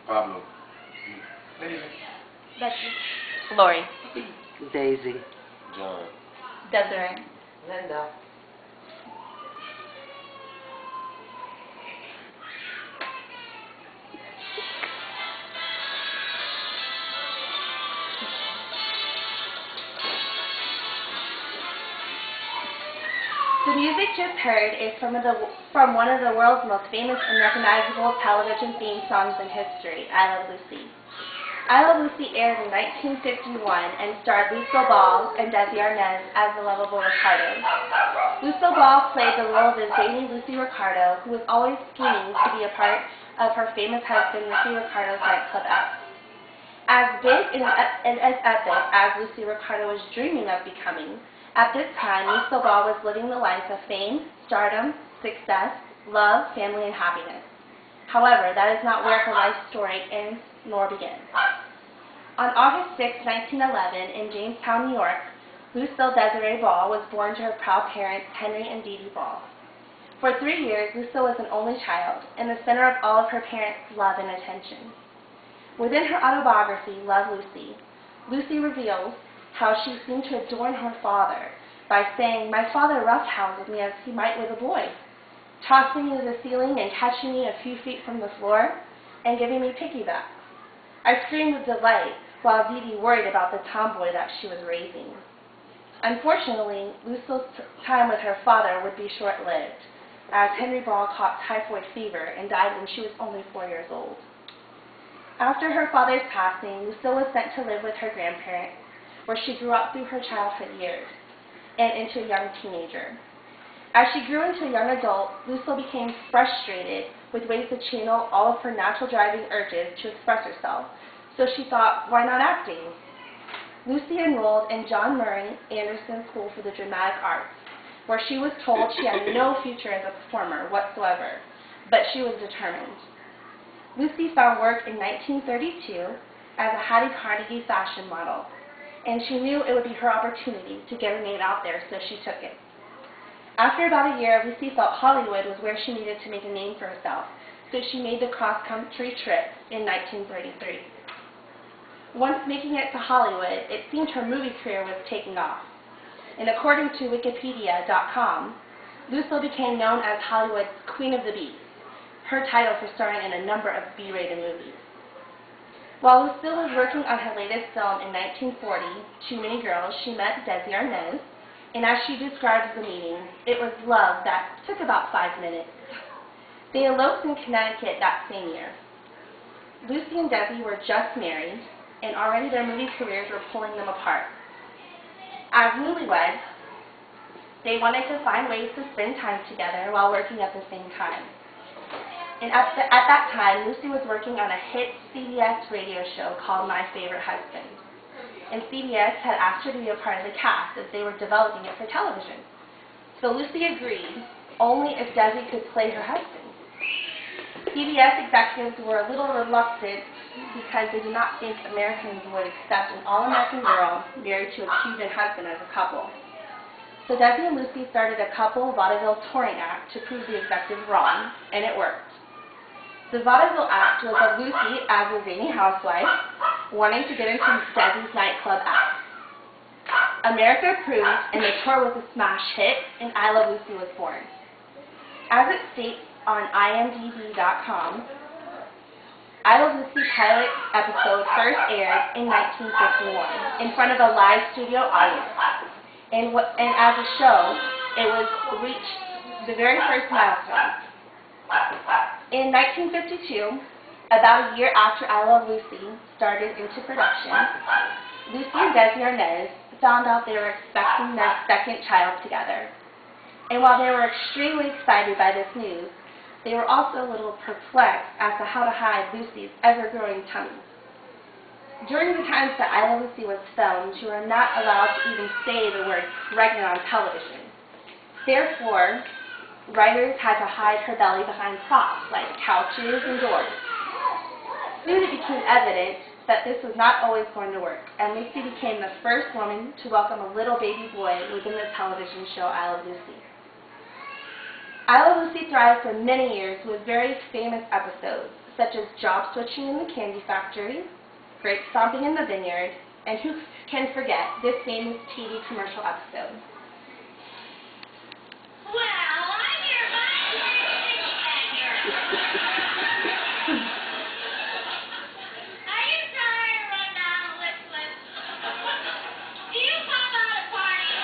Pablo. Betsy. Lori. Daisy. John. Desiree. Linda. The music just heard is from one of the world's most famous and recognizable television theme songs in history, I Love Lucy. I Love Lucy aired in 1951 and starred Lucille Ball and Desi Arnaz as the lovable Ricardo. Lucille Ball played the role of the zany Lucy Ricardo, who was always scheming to be a part of her famous husband Lucy Ricardo's nightclub act. As big and as epic as Lucy Ricardo was dreaming of becoming, at this time, Lucille Ball was living the life of fame, stardom, success, love, family, and happiness. However, that is not where her life story ends nor begins. On August 6, 1911, in Jamestown, New York, Lucille Desiree Ball was born to her proud parents, Henry and Dee Dee Ball. For 3 years, Lucille was an only child, and the center of all of her parents' love and attention. Within her autobiography, Love Lucy, Lucy reveals how she seemed to adorn her father by saying, "My father roughhoused me as he might with a boy, tossing me to the ceiling and catching me a few feet from the floor and giving me piggybacks. I screamed with delight while Dee Dee worried about the tomboy that she was raising." Unfortunately, Lucille's time with her father would be short-lived, as Henry Ball caught typhoid fever and died when she was only 4 years old. After her father's passing, Lucille was sent to live with her grandparents, where she grew up through her childhood years and into a young teenager. As she grew into a young adult, Lucille became frustrated with ways to channel all of her natural driving urges to express herself, so she thought, why not acting? Lucy enrolled in John Murray Anderson School for the Dramatic Arts, where she was told she had no future as a performer whatsoever, but she was determined. Lucy found work in 1932 as a Hattie Carnegie fashion model, and she knew it would be her opportunity to get her name out there, so she took it. After about a year, Lucy felt Hollywood was where she needed to make a name for herself, so she made the cross-country trip in 1933. Once making it to Hollywood, it seemed her movie career was taking off. And according to Wikipedia.com, Lucille became known as Hollywood's Queen of the Bees, her title for starring in a number of B-rated movies. While Lucille was working on her latest film in 1940, Too Many Girls, she met Desi Arnaz, and as she describes the meeting, it was love that took about 5 minutes. They eloped in Connecticut that same year. Lucy and Desi were just married, and already their movie careers were pulling them apart. As newlyweds, they wanted to find ways to spend time together while working at the same time. And at that time, Lucy was working on a hit CBS radio show called My Favorite Husband. And CBS had asked her to be a part of the cast as they were developing it for television. So Lucy agreed, only if Desi could play her husband. CBS executives were a little reluctant because they did not think Americans would accept an all-American girl married to a Cuban husband as a couple. So Desi and Lucy started a couple vaudeville touring act to prove the executives wrong, and it worked. The vaudeville act was of Lucy as a zany housewife wanting to get into Desi's nightclub act. America approved, and the tour was a smash hit, and I Love Lucy was born. As it states on IMDb.com, I Love Lucy pilot episode first aired in 1951 in front of a live studio audience. And as a show, it was reached the very first milestone. In 1952, about a year after I Love Lucy started into production, Lucy and Desi Arnaz found out they were expecting their second child together. And while they were extremely excited by this news, they were also a little perplexed as to how to hide Lucy's ever-growing tummy. During the times that I Love Lucy was filmed, you were not allowed to even say the word pregnant on television. Therefore, writers had to hide her belly behind props like couches and doors. Soon it became evident that this was not always going to work, and Lucy became the first woman to welcome a little baby boy within the television show I Love Lucy. I Love Lucy thrived for many years with very famous episodes, such as job switching in the candy factory, grape stomping in the vineyard, and who can forget this famous TV commercial episode. Well, I'm your Are you tired of running down the list? Do you pop out at parties?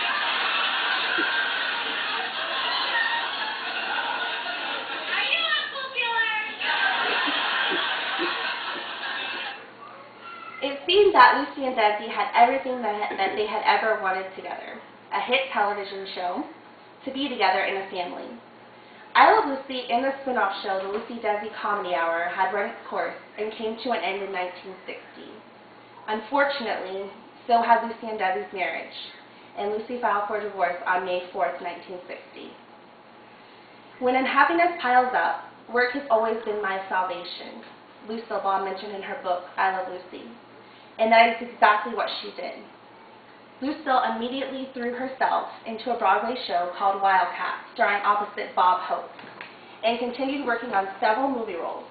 Are you unpopular? It seemed that Lucy and Desi had everything that they had ever wanted together. A hit television show, to be together in a family. I Love Lucy and the spin-off show, the Lucy Desi Comedy Hour, had run its course and came to an end in 1960. Unfortunately, so had Lucy and Desi's marriage, and Lucy filed for divorce on May 4th, 1960. When unhappiness piles up, work has always been my salvation, Lucille Ball mentioned in her book, I Love Lucy. And that is exactly what she did. Lucille immediately threw herself into a Broadway show called Wildcat, starring opposite Bob Hope, and continued working on several movie roles.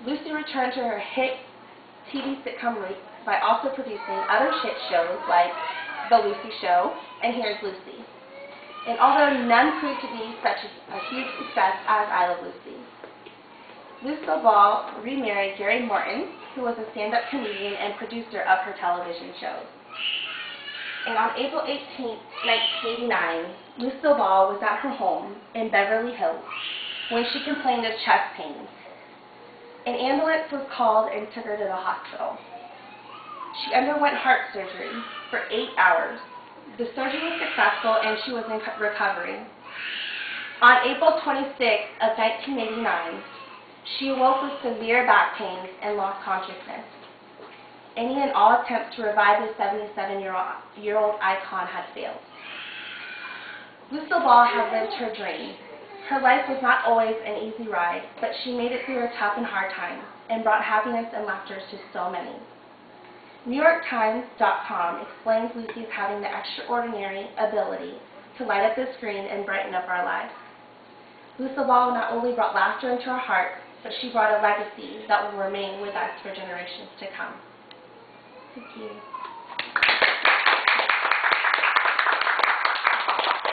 Lucy returned to her hit TV sitcom roots by also producing other hit shows like The Lucy Show and Here's Lucy. And although none proved to be such a huge success as I Love Lucy, Lucille Ball remarried Gary Morton, who was a stand-up comedian and producer of her television shows. And on April 18, 1989, Lucille Ball was at her home in Beverly Hills when she complained of chest pains. An ambulance was called and took her to the hospital. She underwent heart surgery for 8 hours. The surgery was successful and she was in recovery. On April 26 of 1989, she awoke with severe back pains and lost consciousness. Any and all attempts to revive the 77-year-old icon had failed. Lucille Ball had lived her dream. Her life was not always an easy ride, but she made it through her tough and hard times and brought happiness and laughter to so many. NewYorkTimes.com explains Lucy as having the extraordinary ability to light up the screen and brighten up our lives. Lucille Ball not only brought laughter into our hearts, but she brought a legacy that will remain with us for generations to come. Thank you.